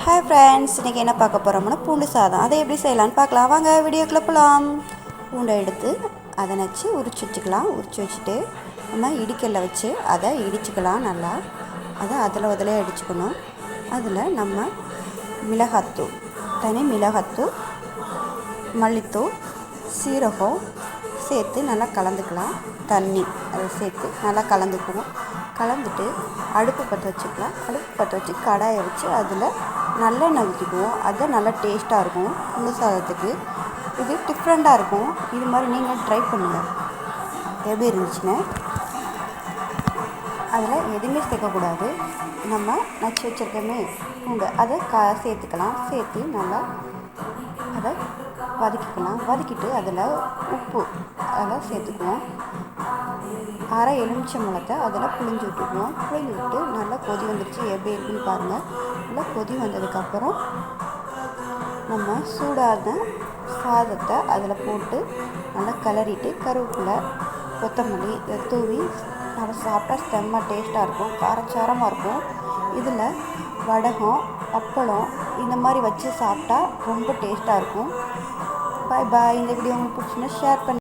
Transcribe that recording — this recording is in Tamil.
ஹாய் ஃப்ரெண்ட்ஸ், இன்றைக்கி என்ன பார்க்க போகிறோம்னா பூண்டு சாதம். அதை எப்படி செய்யலான்னு பார்க்கலாம். வாங்க வீடியோக்குள்ளே போகலாம். பூண்டை எடுத்து அதை நச்சு உரிச்சு வச்சுட்டு நம்ம இடிக்கல்ல வச்சு அதை இடிச்சுக்கலாம். நல்லா அதை அதில் இடிச்சுக்கணும். அதில் நம்ம மிளகாத்தூள், தனி மிளகாத்தூள், மல்லித்தூள், சீரகம் சேர்த்து நல்லா கலந்துக்கலாம். தண்ணி அதை சேர்த்து நல்லா கலந்துக்குவோம். கலந்துட்டு அடுப்பு பற்ற வச்சுக்கலாம். அடுப்பு பற்ற வச்சு கடாயை வச்சு அதில் நல்லெண்ணெய் ஊற்றிக்குவோம். அது நல்லா டேஸ்ட்டாக இருக்கும். பூண்டு சாதத்துக்கு இது டிஃப்ரெண்ட்டாக இருக்கும். இது மாதிரி நீங்கள் ட்ரை பண்ணுங்கள். எப்படி இருந்துச்சுன்னு. அதில் எதுவுமே சேர்க்கக்கூடாது. நம்ம நச்சு வச்சுருக்கோமே பூண்டு அதை சேர்த்துக்கலாம். சேர்த்து நல்லா அதை வதக்கிக்கலாம். வதக்கிட்டு அதில் உப்பு அதெல்லாம் சேர்த்துக்குவோம். அரை எலுமிச்சம்பழத்தை அதில் புழிஞ்சு விட்டுக்குவோம். புழிஞ்சு விட்டு நல்லா கொதி வந்துடுச்சு. எப்படி இருக்குன்னு பாருங்கள். நல்லா கொதி வந்ததுக்கப்புறம் நம்ம சூடான சாதத்தை அதில் போட்டு நல்லா கிளறிட்டு கருவேப்பிலை, கொத்தமல்லி இதை தூவி நல்லா சாப்பிட்டா செம்ம டேஸ்ட்டாக இருக்கும். காரச்சாரமாக இருக்கும். இதில் வடகம், அப்பளம் இந்த மாதிரி வச்சு சாப்பிட்டா ரொம்ப டேஸ்ட்டாக இருக்கும். பாய் பாய். இந்த வீடியோ உங்களுக்கு பிடிச்சுன்னா ஷேர் பண்ணி